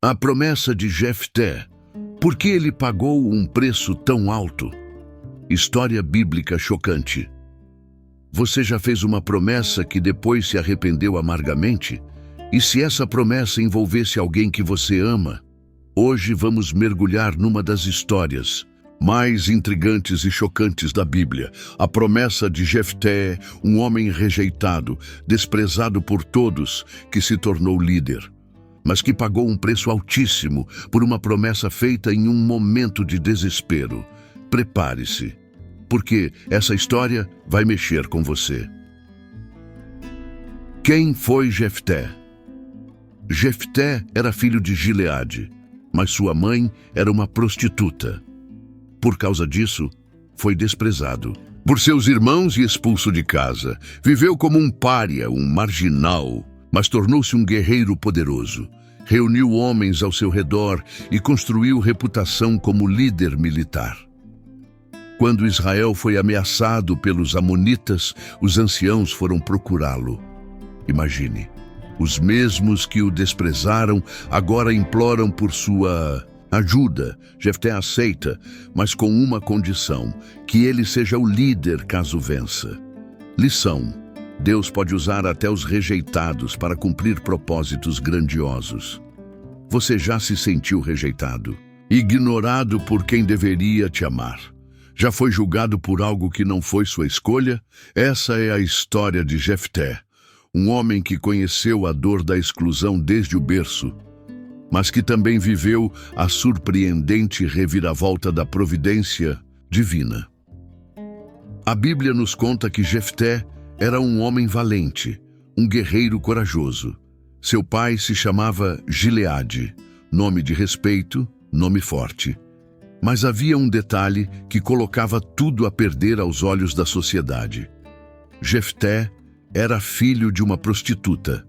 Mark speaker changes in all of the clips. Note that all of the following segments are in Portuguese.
Speaker 1: A promessa de Jefté. Por que ele pagou um preço tão alto? História bíblica chocante. Você já fez uma promessa que depois se arrependeu amargamente? E se essa promessa envolvesse alguém que você ama? Hoje vamos mergulhar numa das histórias mais intrigantes e chocantes da Bíblia. A promessa de Jefté, um homem rejeitado, desprezado por todos, que se tornou líder, mas que pagou um preço altíssimo por uma promessa feita em um momento de desespero. Prepare-se, porque essa história vai mexer com você. Quem foi Jefté? Jefté era filho de Gileade, mas sua mãe era uma prostituta. Por causa disso, foi desprezado por seus irmãos e expulso de casa. Viveu como um pária, um marginal, mas tornou-se um guerreiro poderoso. Reuniu homens ao seu redor e construiu reputação como líder militar. Quando Israel foi ameaçado pelos amonitas, os anciãos foram procurá-lo. Imagine, os mesmos que o desprezaram agora imploram por sua ajuda. Jefté aceita, mas com uma condição: que ele seja o líder caso vença. Lição: Deus pode usar até os rejeitados para cumprir propósitos grandiosos. Você já se sentiu rejeitado, ignorado por quem deveria te amar? Já foi julgado por algo que não foi sua escolha? Essa é a história de Jefté, um homem que conheceu a dor da exclusão desde o berço, mas que também viveu a surpreendente reviravolta da providência divina. A Bíblia nos conta que Jefté era um homem valente, um guerreiro corajoso. Seu pai se chamava Gileade, nome de respeito, nome forte. Mas havia um detalhe que colocava tudo a perder aos olhos da sociedade. Jefté era filho de uma prostituta.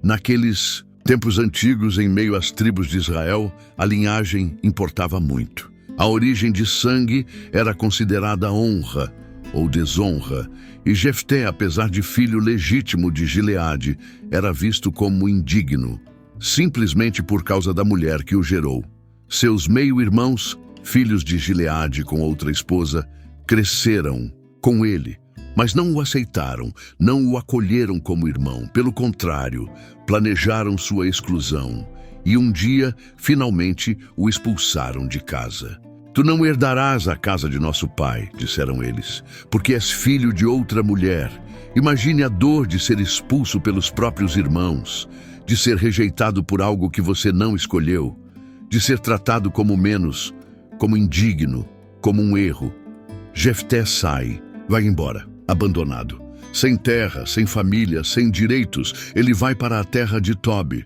Speaker 1: Naqueles tempos antigos, em meio às tribos de Israel, a linhagem importava muito. A origem de sangue era considerada honra ou desonra, e Jefté, apesar de filho legítimo de Gileade, era visto como indigno, simplesmente por causa da mulher que o gerou. Seus meio-irmãos, filhos de Gileade com outra esposa, cresceram com ele, mas não o aceitaram, não o acolheram como irmão. Pelo contrário, planejaram sua exclusão e um dia, finalmente, o expulsaram de casa. Tu não herdarás a casa de nosso pai, disseram eles, porque és filho de outra mulher. Imagine a dor de ser expulso pelos próprios irmãos, de ser rejeitado por algo que você não escolheu, de ser tratado como menos, como indigno, como um erro. Jefté sai, vai embora, abandonado. Sem terra, sem família, sem direitos, ele vai para a terra de Tobi,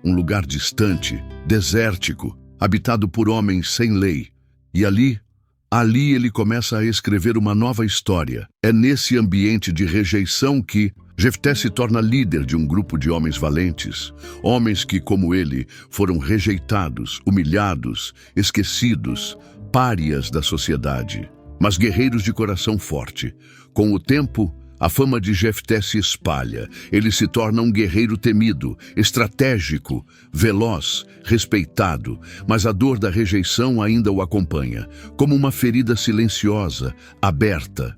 Speaker 1: um lugar distante, desértico, habitado por homens sem lei. E ali ele começa a escrever uma nova história. É nesse ambiente de rejeição que Jefté se torna líder de um grupo de homens valentes, homens que, como ele, foram rejeitados, humilhados, esquecidos, párias da sociedade, mas guerreiros de coração forte. Com o tempo, a fama de Jefté se espalha. Ele se torna um guerreiro temido, estratégico, veloz, respeitado, mas a dor da rejeição ainda o acompanha, como uma ferida silenciosa, aberta.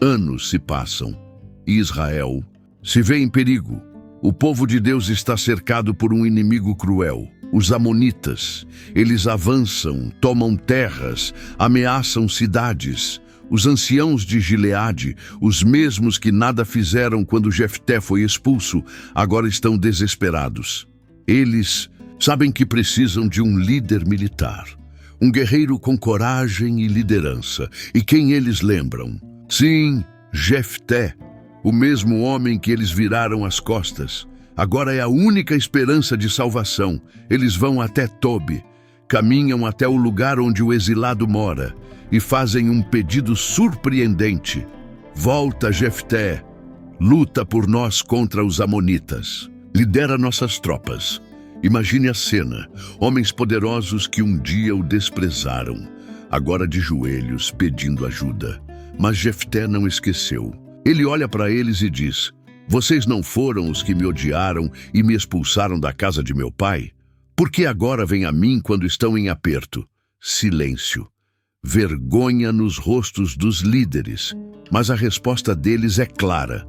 Speaker 1: Anos se passam e Israel se vê em perigo. O povo de Deus está cercado por um inimigo cruel, os amonitas. Eles avançam, tomam terras, ameaçam cidades. Os anciãos de Gileade, os mesmos que nada fizeram quando Jefté foi expulso, agora estão desesperados. Eles sabem que precisam de um líder militar, um guerreiro com coragem e liderança. E quem eles lembram? Sim, Jefté, o mesmo homem que eles viraram as costas. Agora é a única esperança de salvação. Eles vão até Tobi, caminham até o lugar onde o exilado mora e fazem um pedido surpreendente. Volta, Jefté, luta por nós contra os amonitas. Lidera nossas tropas. Imagine a cena, homens poderosos que um dia o desprezaram, agora de joelhos pedindo ajuda. Mas Jefté não esqueceu. Ele olha para eles e diz: vocês não foram os que me odiaram e me expulsaram da casa de meu pai? Por que agora vem a mim quando estão em aperto? Silêncio. Vergonha nos rostos dos líderes. Mas a resposta deles é clara.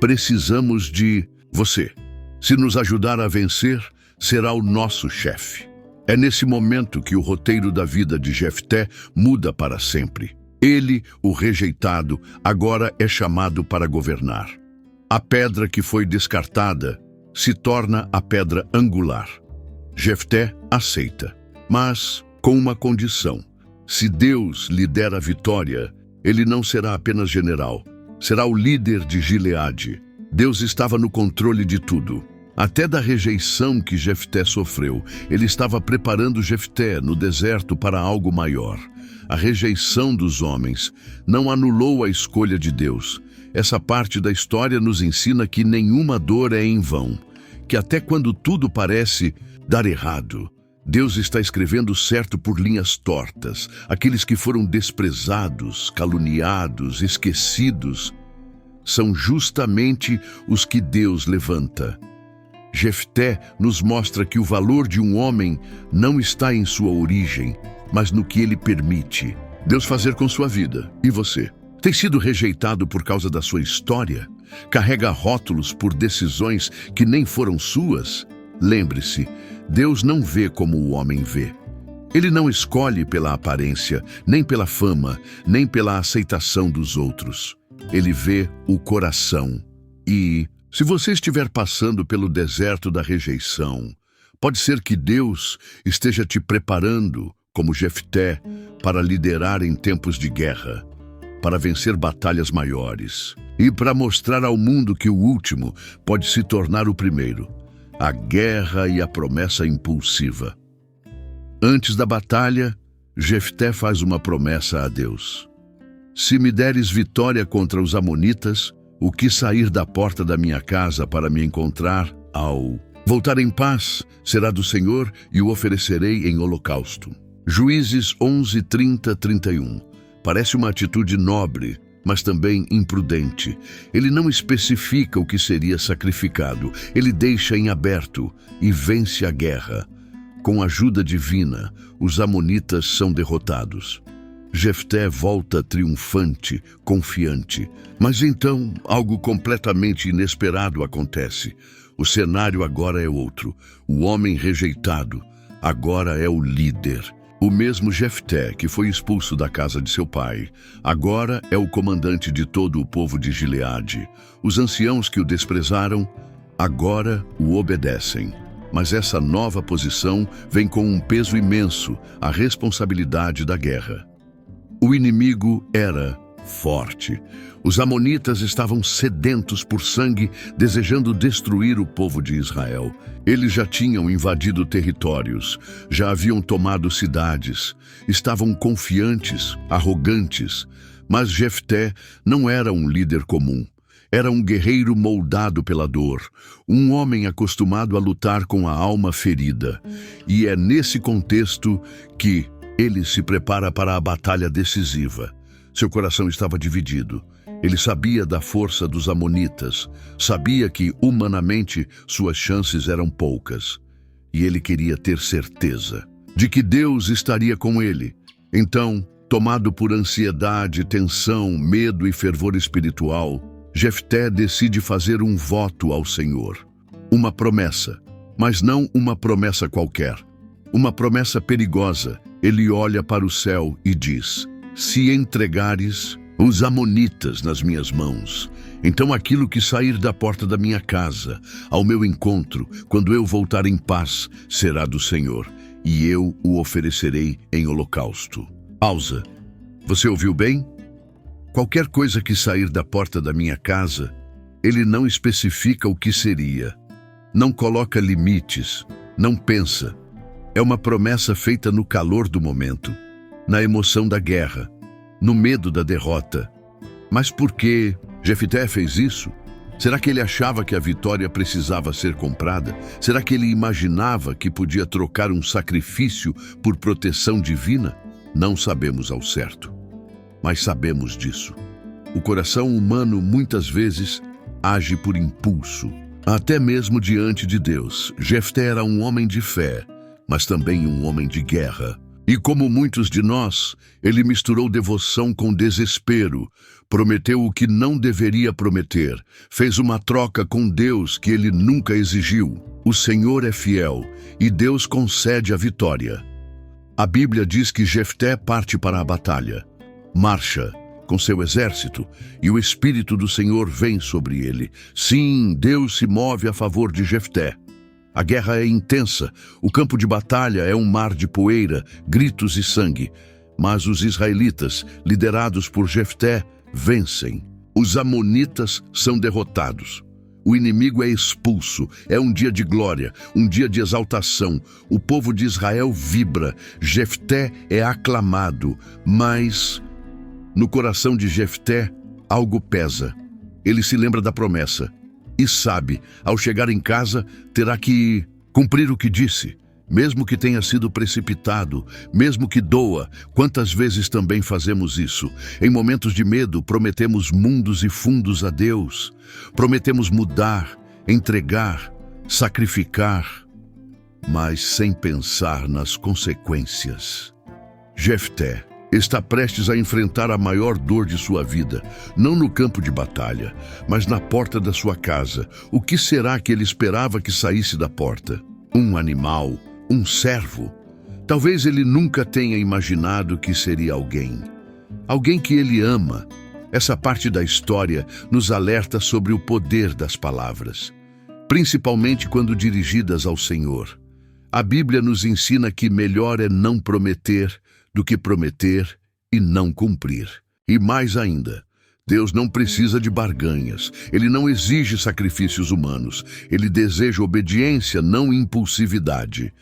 Speaker 1: Precisamos de você. Se nos ajudar a vencer, será o nosso chefe. É nesse momento que o roteiro da vida de Jefté muda para sempre. Ele, o rejeitado, agora é chamado para governar. A pedra que foi descartada se torna a pedra angular. Jefté aceita, mas com uma condição. Se Deus lhe der a vitória, ele não será apenas general, será o líder de Gileade. Deus estava no controle de tudo. Até da rejeição que Jefté sofreu, ele estava preparando Jefté no deserto para algo maior. A rejeição dos homens não anulou a escolha de Deus. Essa parte da história nos ensina que nenhuma dor é em vão, que até quando tudo parece dar errado, Deus está escrevendo certo por linhas tortas. Aqueles que foram desprezados, caluniados, esquecidos, são justamente os que Deus levanta. Jefté nos mostra que o valor de um homem não está em sua origem, mas no que ele permite Deus fazer com sua vida. E você? Tem sido rejeitado por causa da sua história? Carrega rótulos por decisões que nem foram suas? Lembre-se, Deus não vê como o homem vê. Ele não escolhe pela aparência, nem pela fama, nem pela aceitação dos outros. Ele vê o coração. E, se você estiver passando pelo deserto da rejeição, pode ser que Deus esteja te preparando, como Jefté, para liderar em tempos de guerra, para vencer batalhas maiores e para mostrar ao mundo que o último pode se tornar o primeiro. A guerra e a promessa impulsiva. Antes da batalha, Jefté faz uma promessa a Deus. Se me deres vitória contra os amonitas, o que sair da porta da minha casa para me encontrar, ao voltar em paz, será do Senhor e o oferecerei em holocausto. Juízes 11, 30, 31. Parece uma atitude nobre, mas também imprudente. Ele não especifica o que seria sacrificado. Ele deixa em aberto e vence a guerra. Com a ajuda divina, os amonitas são derrotados. Jefté volta triunfante, confiante. Mas então, algo completamente inesperado acontece. O cenário agora é outro. O homem rejeitado agora é o líder. O mesmo Jefté, que foi expulso da casa de seu pai, agora é o comandante de todo o povo de Gileade. Os anciãos que o desprezaram, agora o obedecem. Mas essa nova posição vem com um peso imenso, a responsabilidade da guerra. O inimigo era forte. Os amonitas estavam sedentos por sangue, desejando destruir o povo de Israel. Eles já tinham invadido territórios, já haviam tomado cidades, estavam confiantes, arrogantes. Mas Jefté não era um líder comum. Era um guerreiro moldado pela dor, um homem acostumado a lutar com a alma ferida. E é nesse contexto que ele se prepara para a batalha decisiva. Seu coração estava dividido. Ele sabia da força dos amonitas, sabia que, humanamente, suas chances eram poucas. E ele queria ter certeza de que Deus estaria com ele. Então, tomado por ansiedade, tensão, medo e fervor espiritual, Jefté decide fazer um voto ao Senhor. Uma promessa, mas não uma promessa qualquer. Uma promessa perigosa. Ele olha para o céu e diz: se entregares os amonitas nas minhas mãos, então aquilo que sair da porta da minha casa, ao meu encontro, quando eu voltar em paz, será do Senhor, e eu o oferecerei em holocausto. Pausa. Você ouviu bem? Qualquer coisa que sair da porta da minha casa, ele não especifica o que seria. Não coloca limites, não pensa. É uma promessa feita no calor do momento, na emoção da guerra, no medo da derrota. Mas por que Jefté fez isso? Será que ele achava que a vitória precisava ser comprada? Será que ele imaginava que podia trocar um sacrifício por proteção divina? Não sabemos ao certo, mas sabemos disso. O coração humano muitas vezes age por impulso, até mesmo diante de Deus. Jefté era um homem de fé, mas também um homem de guerra. E como muitos de nós, ele misturou devoção com desespero, prometeu o que não deveria prometer, fez uma troca com Deus que ele nunca exigiu. O Senhor é fiel e Deus concede a vitória. A Bíblia diz que Jefté parte para a batalha, marcha com seu exército, e o Espírito do Senhor vem sobre ele. Sim, Deus se move a favor de Jefté. A guerra é intensa, o campo de batalha é um mar de poeira, gritos e sangue. Mas os israelitas, liderados por Jefté, vencem. Os amonitas são derrotados. O inimigo é expulso. É um dia de glória, um dia de exaltação. O povo de Israel vibra. Jefté é aclamado, mas no coração de Jefté algo pesa. Ele se lembra da promessa e sabe, ao chegar em casa, terá que cumprir o que disse, mesmo que tenha sido precipitado, mesmo que doa. Quantas vezes também fazemos isso? Em momentos de medo, prometemos mundos e fundos a Deus. Prometemos mudar, entregar, sacrificar, mas sem pensar nas consequências. Jefté está prestes a enfrentar a maior dor de sua vida, não no campo de batalha, mas na porta da sua casa. O que será que ele esperava que saísse da porta? Um animal? Um servo? Talvez ele nunca tenha imaginado que seria alguém. Alguém que ele ama. Essa parte da história nos alerta sobre o poder das palavras, principalmente quando dirigidas ao Senhor. A Bíblia nos ensina que melhor é não prometer do que prometer e não cumprir. E mais ainda, Deus não precisa de barganhas. Ele não exige sacrifícios humanos. Ele deseja obediência, não impulsividade.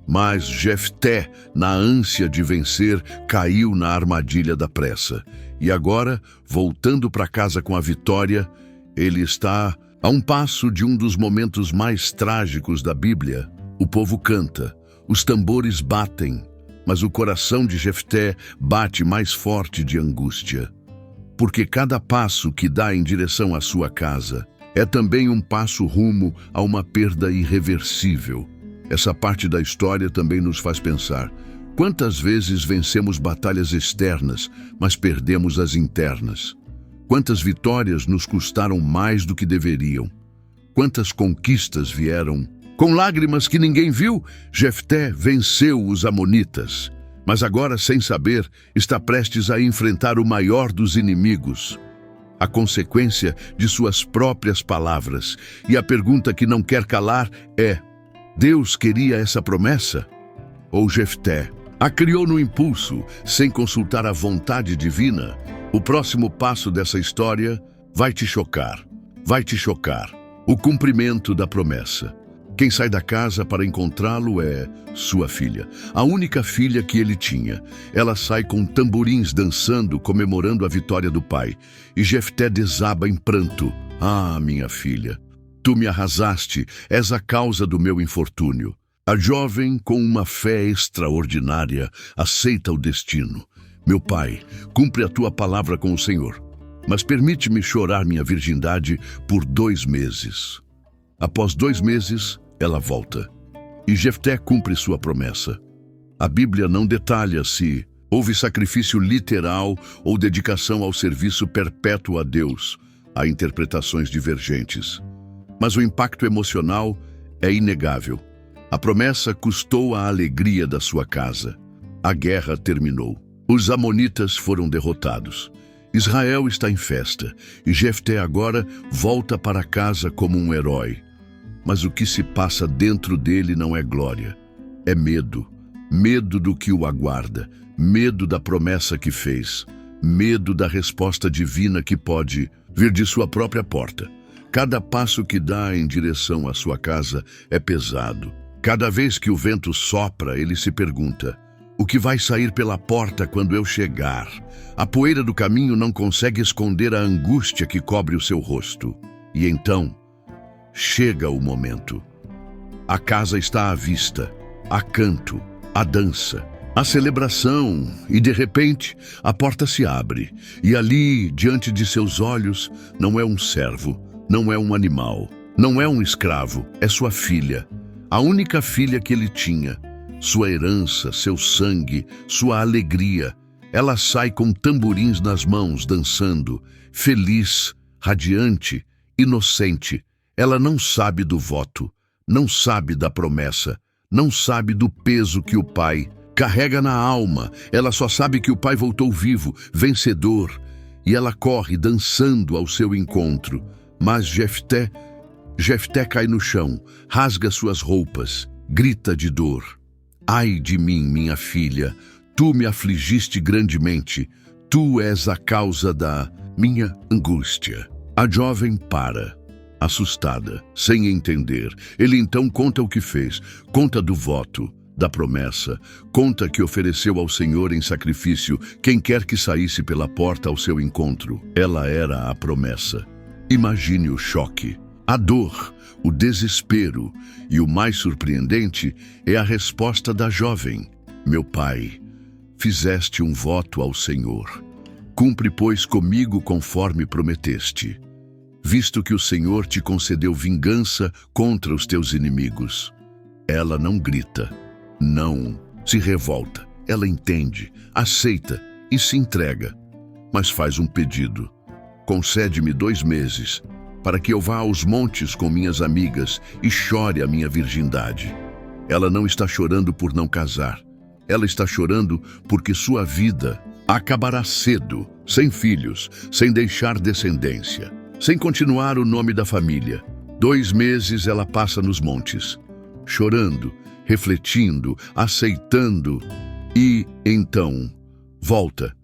Speaker 1: Mas Jefté, na ânsia de vencer, caiu na armadilha da pressa. E agora, voltando para casa com a vitória, ele está a um passo de um dos momentos mais trágicos da Bíblia. O povo canta, os tambores batem, mas o coração de Jefté bate mais forte de angústia. Porque cada passo que dá em direção à sua casa é também um passo rumo a uma perda irreversível. Essa parte da história também nos faz pensar: quantas vezes vencemos batalhas externas, mas perdemos as internas? Quantas vitórias nos custaram mais do que deveriam? Quantas conquistas vieram com lágrimas que ninguém viu? Jefté venceu os amonitas, mas agora, sem saber, está prestes a enfrentar o maior dos inimigos, a consequência de suas próprias palavras. E a pergunta que não quer calar é: Deus queria essa promessa? Ou Jefté a criou no impulso, sem consultar a vontade divina? O próximo passo dessa história vai te chocar. Vai te chocar. O cumprimento da promessa. Quem sai da casa para encontrá-lo é sua filha, a única filha que ele tinha. Ela sai com tamborins dançando, comemorando a vitória do pai. E Jefté desaba em pranto. Ah, minha filha, tu me arrasaste, és a causa do meu infortúnio. A jovem, com uma fé extraordinária, aceita o destino. Meu pai, cumpre a tua palavra com o Senhor, mas permite-me chorar minha virgindade por 2 meses. Após 2 meses, ela volta, e Jefté cumpre sua promessa. A Bíblia não detalha se houve sacrifício literal ou dedicação ao serviço perpétuo a Deus. Há interpretações divergentes, mas o impacto emocional é inegável. A promessa custou a alegria da sua casa. A guerra terminou. Os amonitas foram derrotados. Israel está em festa, e Jefté agora volta para casa como um herói. Mas o que se passa dentro dele não é glória, é medo. Medo do que o aguarda, medo da promessa que fez, medo da resposta divina que pode vir de sua própria porta. Cada passo que dá em direção à sua casa é pesado. Cada vez que o vento sopra, ele se pergunta: o que vai sair pela porta quando eu chegar? A poeira do caminho não consegue esconder a angústia que cobre o seu rosto. E então chega o momento. A casa está à vista, há canto, há dança, há celebração, e de repente a porta se abre, e ali, diante de seus olhos, não é um servo, não é um animal, não é um escravo, é sua filha, a única filha que ele tinha. sua herança, seu sangue, sua alegria. Ela sai com tamborins nas mãos, dançando, feliz, radiante, inocente. Ela não sabe do voto, não sabe da promessa, não sabe do peso que o pai carrega na alma. Ela só sabe que o pai voltou vivo, vencedor, e ela corre dançando ao seu encontro. Mas Jefté cai no chão, rasga suas roupas, grita de dor. Ai de mim, minha filha, tu me afligiste grandemente, tu és a causa da minha angústia. A jovem para, assustada, sem entender. Ele então conta o que fez, conta do voto, da promessa, conta que ofereceu ao Senhor em sacrifício quem quer que saísse pela porta ao seu encontro. Ela era a promessa. Imagine o choque, a dor, o desespero, e o mais surpreendente é a resposta da jovem. Meu pai, fizeste um voto ao Senhor. Cumpre, pois, comigo conforme prometeste, visto que o Senhor te concedeu vingança contra os teus inimigos. Ela não grita, não se revolta. Ela entende, aceita e se entrega, mas faz um pedido. Concede-me 2 meses, para que eu vá aos montes com minhas amigas e chore a minha virgindade. Ela não está chorando por não casar. Ela está chorando porque sua vida acabará cedo, sem filhos, sem deixar descendência, sem continuar o nome da família. 2 meses ela passa nos montes, chorando, refletindo, aceitando, e então volta.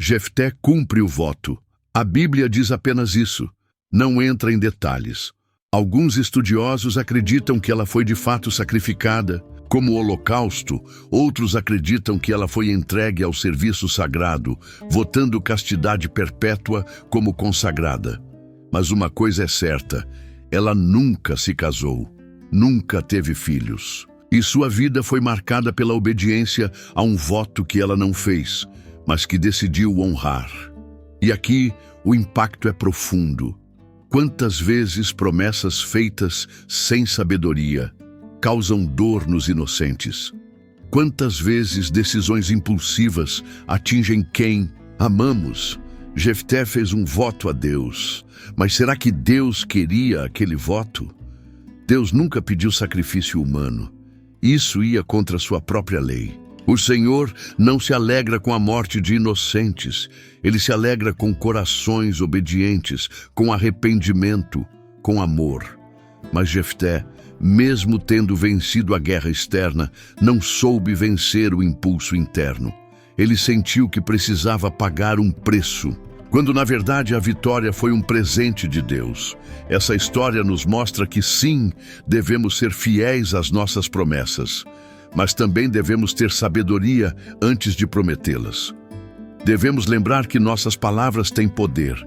Speaker 1: Jefté cumpre o voto. A Bíblia diz apenas isso. Não entra em detalhes. Alguns estudiosos acreditam que ela foi de fato sacrificada, como holocausto. Outros acreditam que ela foi entregue ao serviço sagrado, votando castidade perpétua como consagrada. Mas uma coisa é certa, ela nunca se casou, nunca teve filhos. E sua vida foi marcada pela obediência a um voto que ela não fez, mas que decidiu honrar. E aqui o impacto é profundo. Quantas vezes promessas feitas sem sabedoria causam dor nos inocentes? Quantas vezes decisões impulsivas atingem quem amamos? Jefté fez um voto a Deus, mas será que Deus queria aquele voto? Deus nunca pediu sacrifício humano. Isso ia contra sua própria lei. O Senhor não se alegra com a morte de inocentes. Ele se alegra com corações obedientes, com arrependimento, com amor. Mas Jefté, mesmo tendo vencido a guerra externa, não soube vencer o impulso interno. Ele sentiu que precisava pagar um preço, quando na verdade a vitória foi um presente de Deus. Essa história nos mostra que sim, devemos ser fiéis às nossas promessas, mas também devemos ter sabedoria antes de prometê-las. Devemos lembrar que nossas palavras têm poder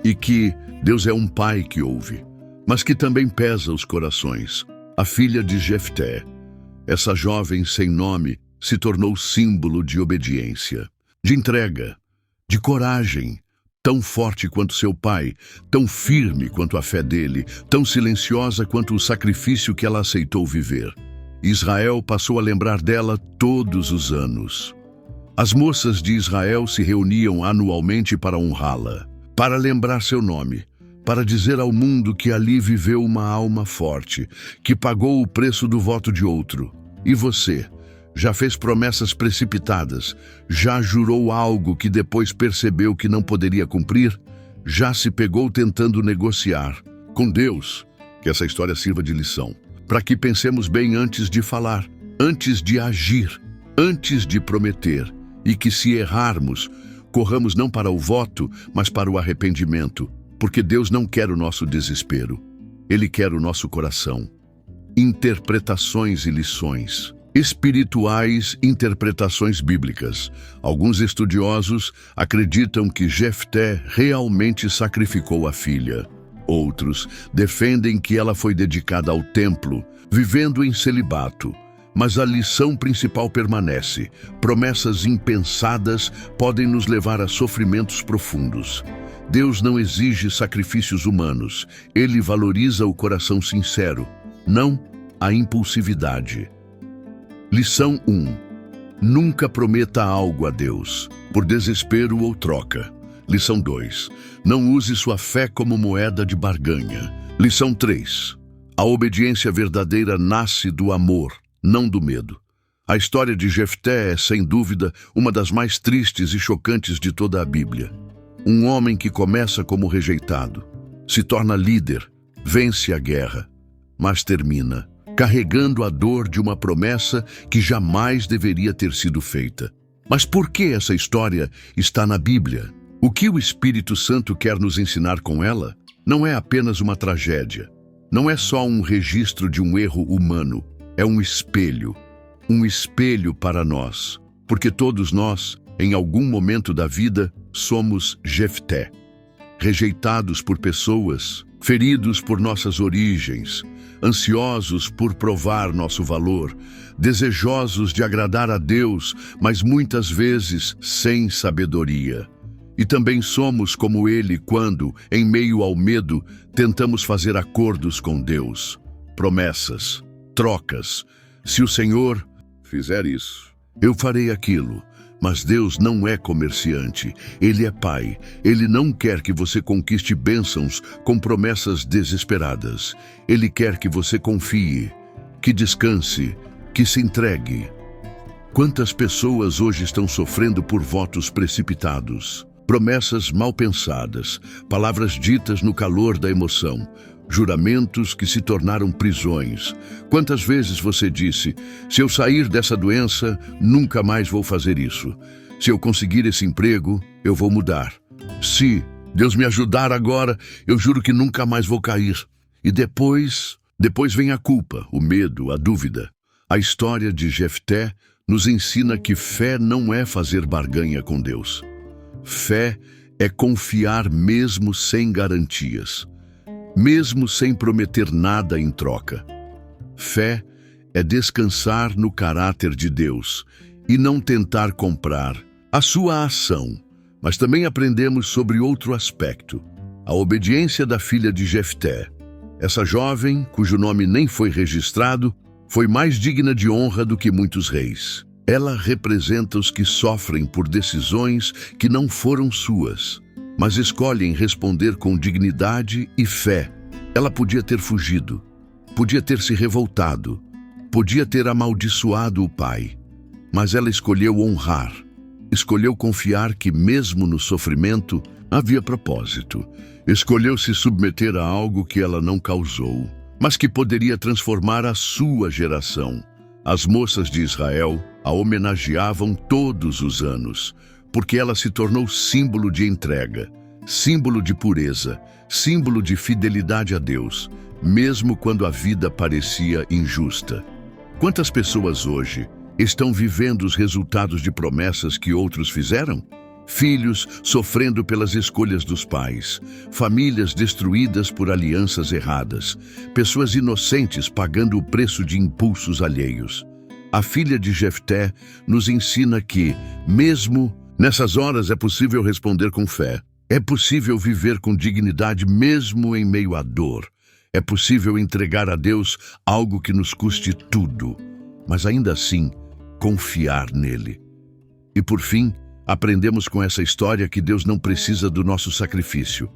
Speaker 1: e que Deus é um pai que ouve, mas que também pesa os corações. A filha de Jefté, essa jovem sem nome, se tornou símbolo de obediência, de entrega, de coragem, tão forte quanto seu pai, tão firme quanto a fé dele, tão silenciosa quanto o sacrifício que ela aceitou viver. Israel passou a lembrar dela todos os anos. As moças de Israel se reuniam anualmente para honrá-la, para lembrar seu nome, para dizer ao mundo que ali viveu uma alma forte, que pagou o preço do voto de outro. E você? Já fez promessas precipitadas? Já jurou algo que depois percebeu que não poderia cumprir? Já se pegou tentando negociar com Deus? Que essa história sirva de lição, para que pensemos bem antes de falar, antes de agir, antes de prometer, e que se errarmos, corramos não para o voto, mas para o arrependimento, porque Deus não quer o nosso desespero, Ele quer o nosso coração. Interpretações e lições. Espirituais, interpretações bíblicas. Alguns estudiosos acreditam que Jefté realmente sacrificou a filha. Outros defendem que ela foi dedicada ao templo, vivendo em celibato. Mas a lição principal permanece. Promessas impensadas podem nos levar a sofrimentos profundos. Deus não exige sacrifícios humanos. Ele valoriza o coração sincero, não a impulsividade. Lição 1. Nunca prometa algo a Deus, por desespero ou troca. Lição 2. Não use sua fé como moeda de barganha. Lição 3. A obediência verdadeira nasce do amor, não do medo. A história de Jefté é, sem dúvida, uma das mais tristes e chocantes de toda a Bíblia. Um homem que começa como rejeitado, se torna líder, vence a guerra, mas termina carregando a dor de uma promessa que jamais deveria ter sido feita. Mas por que essa história está na Bíblia? O que o Espírito Santo quer nos ensinar com ela? Não é apenas uma tragédia. Não é só um registro de um erro humano. É um espelho para nós. Porque todos nós, em algum momento da vida, somos Jefté. Rejeitados por pessoas, feridos por nossas origens, ansiosos por provar nosso valor, desejosos de agradar a Deus, mas muitas vezes sem sabedoria. E também somos como ele quando, em meio ao medo, tentamos fazer acordos com Deus, promessas, trocas. Se o Senhor fizer isso, eu farei aquilo. Mas Deus não é comerciante, Ele é Pai. Ele não quer que você conquiste bênçãos com promessas desesperadas. Ele quer que você confie, que descanse, que se entregue. Quantas pessoas hoje estão sofrendo por votos precipitados? Promessas mal pensadas, palavras ditas no calor da emoção, juramentos que se tornaram prisões. Quantas vezes você disse: se eu sair dessa doença, nunca mais vou fazer isso. Se eu conseguir esse emprego, eu vou mudar. Se Deus me ajudar agora, eu juro que nunca mais vou cair. E depois vem a culpa, o medo, a dúvida. A história de Jefté nos ensina que fé não é fazer barganha com Deus. Fé é confiar mesmo sem garantias, mesmo sem prometer nada em troca. Fé é descansar no caráter de Deus e não tentar comprar a sua ação. Mas também aprendemos sobre outro aspecto, a obediência da filha de Jefté. Essa jovem, cujo nome nem foi registrado, foi mais digna de honra do que muitos reis. Ela representa os que sofrem por decisões que não foram suas, mas escolhem responder com dignidade e fé. Ela podia ter fugido, podia ter se revoltado, podia ter amaldiçoado o pai, mas ela escolheu honrar, escolheu confiar que mesmo no sofrimento havia propósito, escolheu se submeter a algo que ela não causou, mas que poderia transformar a sua geração. As moças de Israel a homenageavam todos os anos, porque ela se tornou símbolo de entrega, símbolo de pureza, símbolo de fidelidade a Deus, mesmo quando a vida parecia injusta. Quantas pessoas hoje estão vivendo os resultados de promessas que outros fizeram? Filhos sofrendo pelas escolhas dos pais, famílias destruídas por alianças erradas, pessoas inocentes pagando o preço de impulsos alheios. A filha de Jefté nos ensina que, mesmo nessas horas, é possível responder com fé. É possível viver com dignidade mesmo em meio à dor. É possível entregar a Deus algo que nos custe tudo, mas ainda assim confiar nele. E por fim, aprendemos com essa história que Deus não precisa do nosso sacrifício.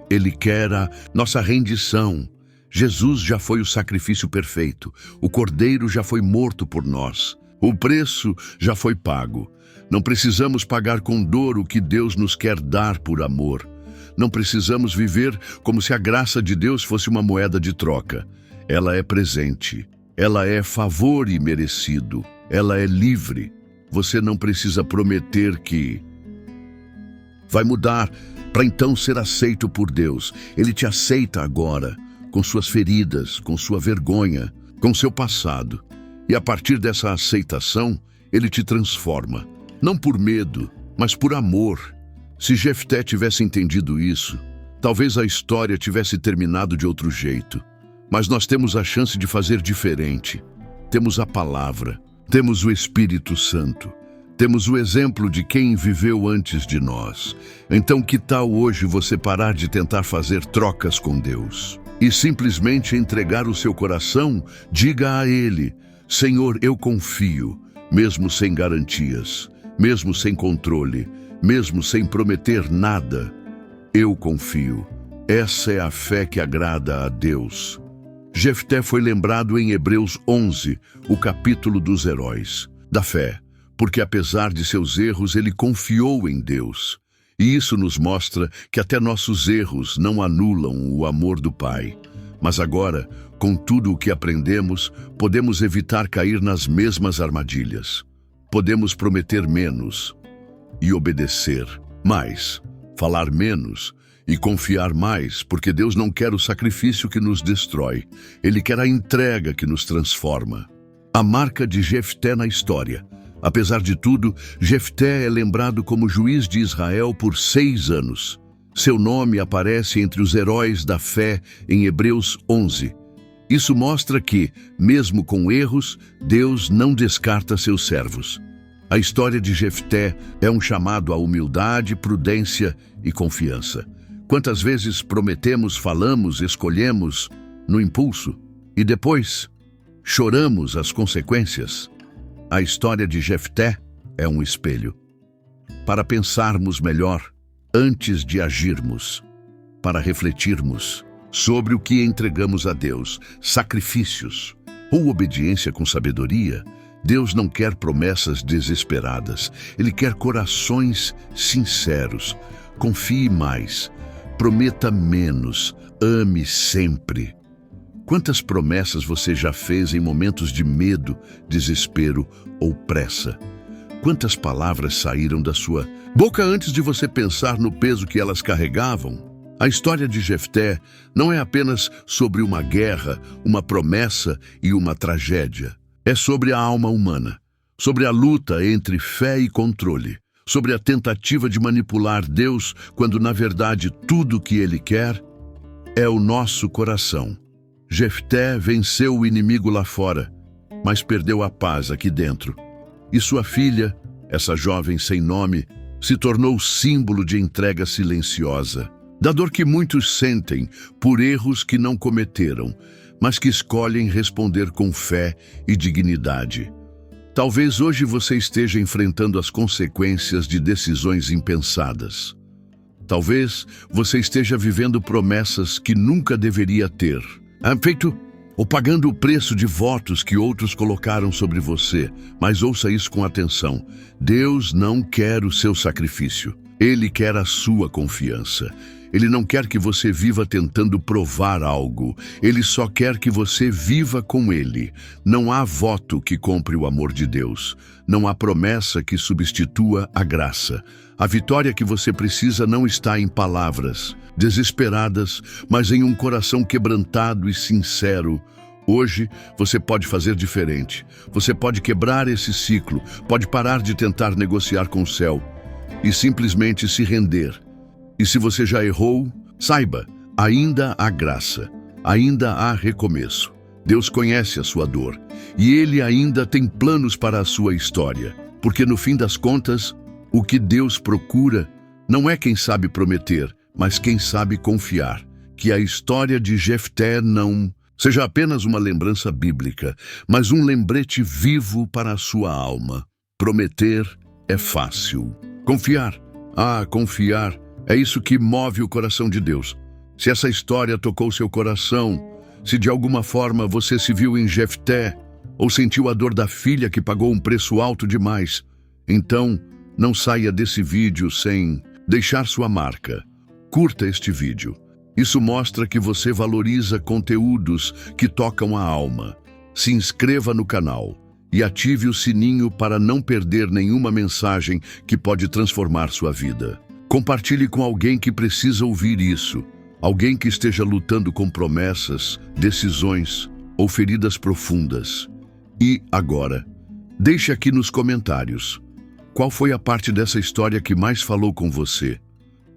Speaker 1: Ele quer a nossa rendição. Jesus já foi o sacrifício perfeito. O Cordeiro já foi morto por nós. O preço já foi pago. Não precisamos pagar com dor o que Deus nos quer dar por amor. Não precisamos viver como se a graça de Deus fosse uma moeda de troca. Ela é presente. Ela é favor imerecido. Ela é livre. Você não precisa prometer que vai mudar para então ser aceito por Deus. Ele te aceita agora, com suas feridas, com sua vergonha, com seu passado. E a partir dessa aceitação, Ele te transforma. Não por medo, mas por amor. Se Jefté tivesse entendido isso, talvez a história tivesse terminado de outro jeito. Mas nós temos a chance de fazer diferente. Temos a palavra, temos o Espírito Santo, temos o exemplo de quem viveu antes de nós. Então que tal hoje você parar de tentar fazer trocas com Deus e simplesmente entregar o seu coração? Diga a Ele: Senhor, eu confio, mesmo sem garantias, mesmo sem controle, mesmo sem prometer nada. Eu confio. Essa é a fé que agrada a Deus. Jefté foi lembrado em Hebreus 11, o capítulo dos heróis, da fé, porque apesar de seus erros, ele confiou em Deus. E isso nos mostra que até nossos erros não anulam o amor do Pai. Mas agora, com tudo o que aprendemos, podemos evitar cair nas mesmas armadilhas. Podemos prometer menos e obedecer mais, falar menos e confiar mais, porque Deus não quer o sacrifício que nos destrói. Ele quer a entrega que nos transforma. A marca de Jefté na história. Apesar de tudo, Jefté é lembrado como juiz de Israel por 6 anos. Seu nome aparece entre os heróis da fé em Hebreus 11. Isso mostra que, mesmo com erros, Deus não descarta seus servos. A história de Jefté é um chamado à humildade, prudência e confiança. Quantas vezes prometemos, falamos, escolhemos no impulso e depois choramos as consequências? A história de Jefté é um espelho para pensarmos melhor antes de agirmos, para refletirmos sobre o que entregamos a Deus, sacrifícios ou obediência com sabedoria. Deus não quer promessas desesperadas, Ele quer corações sinceros. Confie mais, prometa menos, ame sempre. Quantas promessas você já fez em momentos de medo, desespero ou pressa? Quantas palavras saíram da sua boca antes de você pensar no peso que elas carregavam? A história de Jefté não é apenas sobre uma guerra, uma promessa e uma tragédia. É sobre a alma humana, sobre a luta entre fé e controle, sobre a tentativa de manipular Deus quando, na verdade, tudo o que Ele quer é o nosso coração. Jefté venceu o inimigo lá fora, mas perdeu a paz aqui dentro. E sua filha, essa jovem sem nome, se tornou símbolo de entrega silenciosa, da dor que muitos sentem por erros que não cometeram, mas que escolhem responder com fé e dignidade. Talvez hoje você esteja enfrentando as consequências de decisões impensadas. Talvez você esteja vivendo promessas que nunca deveria ter, feito ou pagando o preço de votos que outros colocaram sobre você. Mas ouça isso com atenção. Deus não quer o seu sacrifício. Ele quer a sua confiança. Ele não quer que você viva tentando provar algo. Ele só quer que você viva com Ele. Não há voto que compre o amor de Deus. Não há promessa que substitua a graça. A vitória que você precisa não está em palavras desesperadas, mas em um coração quebrantado e sincero. Hoje, você pode fazer diferente. Você pode quebrar esse ciclo, pode parar de tentar negociar com o céu e simplesmente se render. E se você já errou, saiba, ainda há graça, ainda há recomeço. Deus conhece a sua dor e Ele ainda tem planos para a sua história. Porque no fim das contas, o que Deus procura não é quem sabe prometer, mas quem sabe confiar. Que a história de Jefté não seja apenas uma lembrança bíblica, mas um lembrete vivo para a sua alma. Prometer é fácil. Confiar, confiar é isso que move o coração de Deus. Se essa história tocou seu coração, se de alguma forma você se viu em Jefté, ou sentiu a dor da filha que pagou um preço alto demais, então não saia desse vídeo sem deixar sua marca. Curta este vídeo. Isso mostra que você valoriza conteúdos que tocam a alma. Se inscreva no canal e ative o sininho para não perder nenhuma mensagem que pode transformar sua vida. Compartilhe com alguém que precisa ouvir isso, alguém que esteja lutando com promessas, decisões ou feridas profundas. E agora, deixe aqui nos comentários qual foi a parte dessa história que mais falou com você.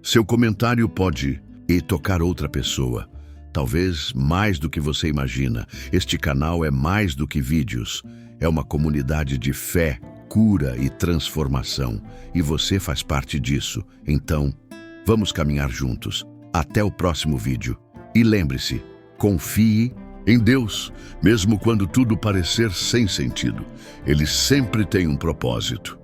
Speaker 1: Seu comentário pode tocar outra pessoa, talvez mais do que você imagina. Este canal é mais do que vídeos, é uma comunidade de fé, cura e transformação, e você faz parte disso. Então, vamos caminhar juntos. Até o próximo vídeo. E lembre-se, confie, Em Deus, mesmo quando tudo parecer sem sentido, Ele sempre tem um propósito.